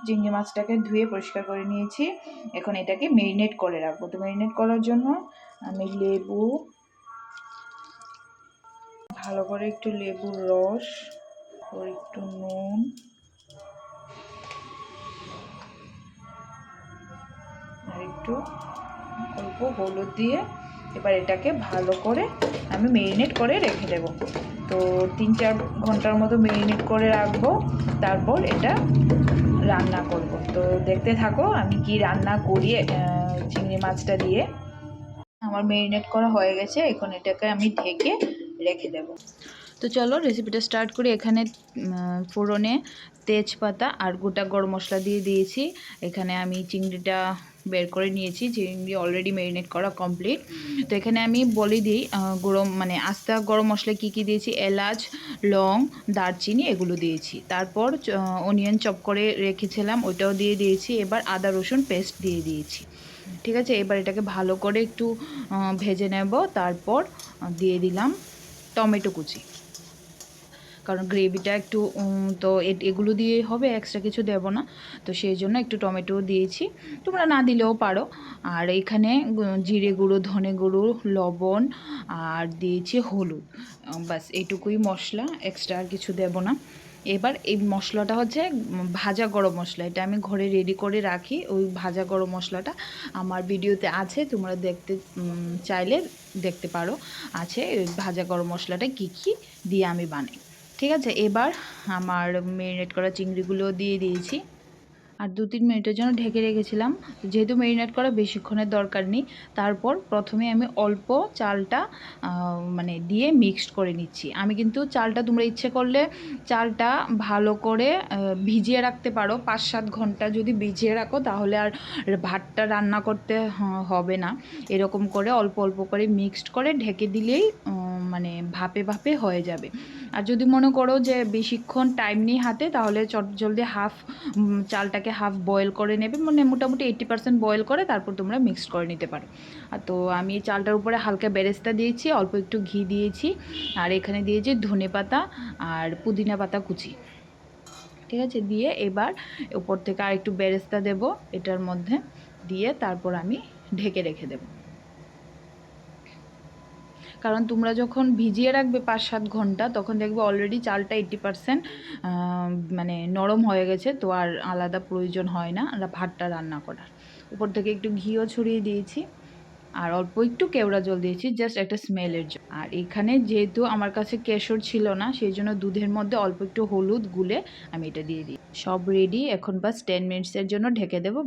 চিংড়ি মাছটাকে ধুয়ে পরিষ্কার করে নিয়েছি। এখন এটাকে মেরিনেট করে রাখবো। তো মেরিনেট করার জন্য আমি লেবু, ভালো করে একটু লেবুর রস ও একটু নুন, আর একটু অল্প হলুদ দিয়ে এবার এটাকে ভালো করে আমি মেরিনেট করে রেখে দেব। তো 3-4 ঘন্টার মতো মেরিনেট করে রাখবো, তারপর এটা রান্না করব। তো দেখতে থাকো আমি কি রান্না করি চিংড়ি মাছটা দিয়ে। আমার মেরিনেট করা হয়ে গেছে, এখন এটাকে আমি ঢেকে রেখে দেব। তো চলো রেসিপিটা স্টার্ট করি। এখানে ফোড়নে তেজপাতা আর গোটা গরম মশলা দিয়ে দিয়েছি। এখানে আমি চিংড়িটা বের করে নিয়েছি, চিংড়ি অলরেডি ম্যারিনেট করা কমপ্লিট। তো এখানে আমি বলে দিই গরম মানে আস্তা গরম মশলা কী কী দিয়েছি। এলাচ, লং, দারচিনি এগুলো দিয়েছি। তারপর অনিয়ন চপ করে রেখেছিলাম, ওইটাও দিয়ে দিয়েছি। এবার আদা রসুন পেস্ট দিয়ে দিয়েছি। ঠিক আছে, এবার এটাকে ভালো করে একটু ভেজে নেব। তারপর দিয়ে দিলাম টমেটো কুচি, কারণ গ্রেভিটা একটু তো এগুলো দিয়ে হবে, এক্সট্রা কিছু দেব না। তো সেই জন্য একটু টমেটো দিয়েছি, তোমরা না দিলেও পারো। আর এখানে জিরে গুঁড়ো, ধনে গুঁড়ো, লবণ আর দিয়েছি হলুদ, বাস এইটুকুই মশলা, এক্সট্রা আর কিছু দেব না। এবার এই মশলাটা হচ্ছে ভাজা গরম মশলা, এটা আমি ঘরে রেডি করে রাখি। ওই ভাজা গরম মশলাটা আমার ভিডিওতে আছে, তোমরা দেখতে চাইলে দেখতে পারো, আছে ওই ভাজা গরম মশলাটা কী কী দিয়ে আমি বানাই। ঠিক আছে, এবার আমার মেরিনেট করা চিংড়িগুলো দিয়ে দিয়েছি আর 2-3 মিনিটের জন্য ঢেকে রেখেছিলাম। যেহেতু মেরিনেট করা বেশিক্ষণের দরকার নেই, তারপর প্রথমে আমি অল্প চালটা মানে দিয়ে মিক্সড করে নিচ্ছি। আমি কিন্তু চালটা তোমরা ইচ্ছে করলে চালটা ভালো করে ভিজিয়ে রাখতে পারো। 5-7 ঘন্টা যদি ভিজিয়ে রাখো তাহলে আর ভাতটা রান্না করতে হবে না। এরকম করে অল্প অল্প করে মিক্সড করে ঢেকে দিলেই মানে ভাপে ভাপে হয়ে যাবে। আর যদি মনে করো যে বেশিক্ষণ টাইম নেই হাতে, তাহলে চটজলদি চালটাকে হাফ বয়েল করে নেবে, মানে মোটামুটি 80% বয়েল করে তারপর তোমরা মিক্সড করে নিতে পারো। তো আমি চালটার উপরে হালকা বেরেস্তা দিয়েছি, অল্প একটু ঘি দিয়েছি, আর এখানে দিয়েছি ধনেপাতা আর পুদিনা পাতা কুচি। ঠিক আছে, দিয়ে এবার উপর থেকে আর একটু বেরেস্তা দেব এটার মধ্যে দিয়ে, তারপর আমি ঢেকে রেখে দেব। কারণ তোমরা যখন ভিজিয়ে রাখবে 5-7 ঘন্টা, তখন দেখবে অলরেডি চালটা 80% মানে নরম হয়ে গেছে। তো আর আলাদা প্রয়োজন হয় না ভাতটা রান্না করার। উপর থেকে একটু ঘিও ছড়িয়ে দিয়েছি আর অল্প একটু কেওড়া জল দিয়েছি, জাস্ট একটা স্মেলের জন্য। আর এখানে যেহেতু আমার কাছে কেশর ছিল না, সেই জন্য দুধের মধ্যে অল্প একটু হলুদ গুলে আমি এটা দিয়ে দিই। সব রেডি, এখন বাস 10 মিনিটসের জন্য ঢেকে দেবো।